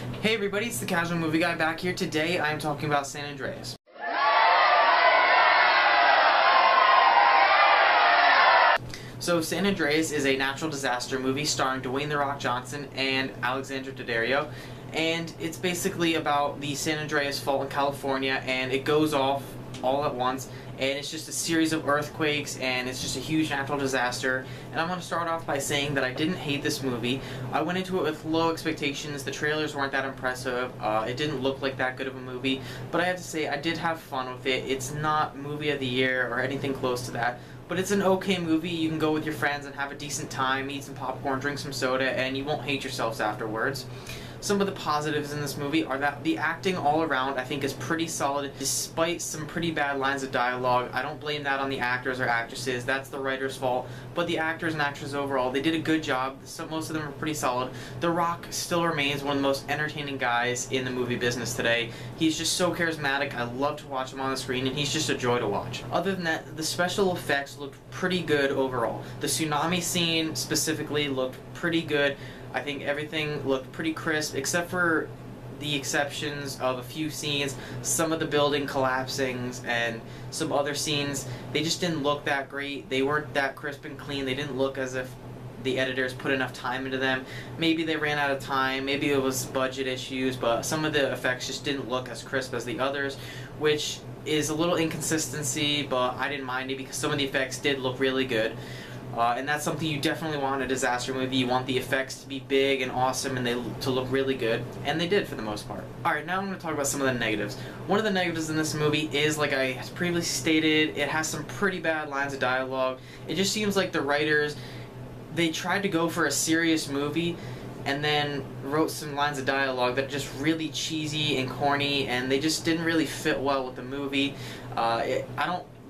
Hey everybody, it's the Casual Movie Guy back here. Today I'm talking about San Andreas. So San Andreas is a natural disaster movie starring Dwayne "The Rock" Johnson and Alexandra Daddario, and it's basically about the San Andreas fault in California, and it goes off all at once, and it's just a series of earthquakes, and it's just a huge natural disaster. And I'm going to start off by saying that I didn't hate this movie. I went into it with low expectations. The trailers weren't that impressive. It didn't look like that good of a movie, but I have to say I did have fun with it. It's not movie of the year or anything close to that, but it's an okay movie. You can go with your friends and have a decent time, eat some popcorn, drink some soda, and you won't hate yourselves afterwards. Some of the positives in this movie are that the acting all around I think is pretty solid, despite some pretty bad lines of dialogue. I don't blame that on the actors or actresses, that's the writer's fault, but the actors and actresses overall, they did a good job. Most of them are pretty solid. The Rock still remains one of the most entertaining guys in the movie business today. He's just so charismatic. I love to watch him on the screen, and he's just a joy to watch. Other than that, the special effects looked pretty good overall. The tsunami scene specifically looked pretty good. I think everything looked pretty crisp, except for the exceptions of a few scenes, some of the building collapsing, and some other scenes. They just didn't look that great. They weren't that crisp and clean. They didn't look as if the editors put enough time into them. Maybe they ran out of time, maybe it was budget issues, but some of the effects just didn't look as crisp as the others, which is a little inconsistency, but I didn't mind it because some of the effects did look really good. And that's something you definitely want in a disaster movie. You want the effects to be big and awesome and to look really good, and they did for the most part. Alright, now I'm going to talk about some of the negatives. One of the negatives in this movie is, like I previously stated, it has some pretty bad lines of dialogue. It just seems like the writers, they tried to go for a serious movie and then wrote some lines of dialogue that are just really cheesy and corny, and they just didn't really fit well with the movie.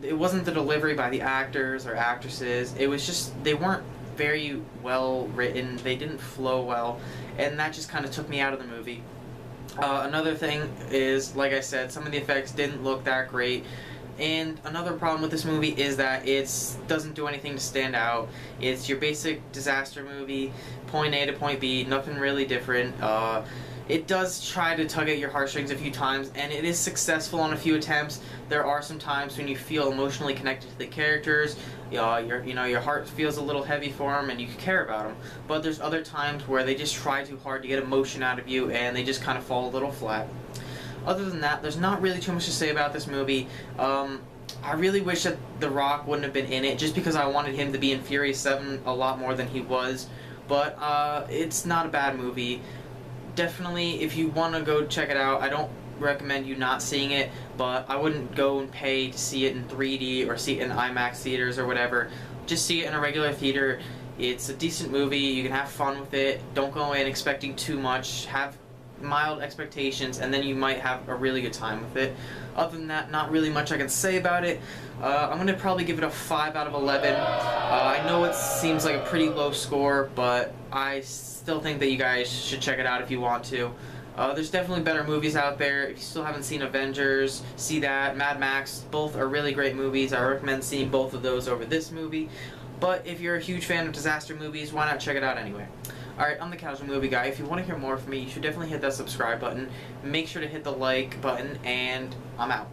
It wasn't the delivery by the actors or actresses. It was just, they weren't very well written. They didn't flow well, and that just kind of took me out of the movie. Another thing is, like I said, some of the effects didn't look that great. And another problem with this movie is that it doesn't do anything to stand out. It's your basic disaster movie, point A to point B, nothing really different. It does try to tug at your heartstrings a few times, and it is successful on a few attempts. There are some times when you feel emotionally connected to the characters. Your heart feels a little heavy for them, and you care about them. But there's other times where they just try too hard to get emotion out of you, and they just kind of fall a little flat. Other than that, there's not really too much to say about this movie. I really wish that The Rock wouldn't have been in it, just because I wanted him to be in Furious 7 a lot more than he was. But it's not a bad movie. Definitely, if you want to go check it out, I don't recommend you not seeing it, but I wouldn't go and pay to see it in 3D or see it in IMAX theaters or whatever. Just see it in a regular theater. It's a decent movie. You can have fun with it. Don't go in expecting too much. Have mild expectations, and then you might have a really good time with it. Other than that, not really much I can say about it. I'm going to probably give it a 5 out of 11. I know it seems like a pretty low score, but I still think that you guys should check it out if you want to. There's definitely better movies out there. If you still haven't seen Avengers, see that. Mad Max, both are really great movies. I recommend seeing both of those over this movie. But if you're a huge fan of disaster movies, why not check it out anyway? Alright, I'm the Casual Movie Guy. If you want to hear more from me, you should definitely hit that subscribe button. Make sure to hit the like button, and I'm out.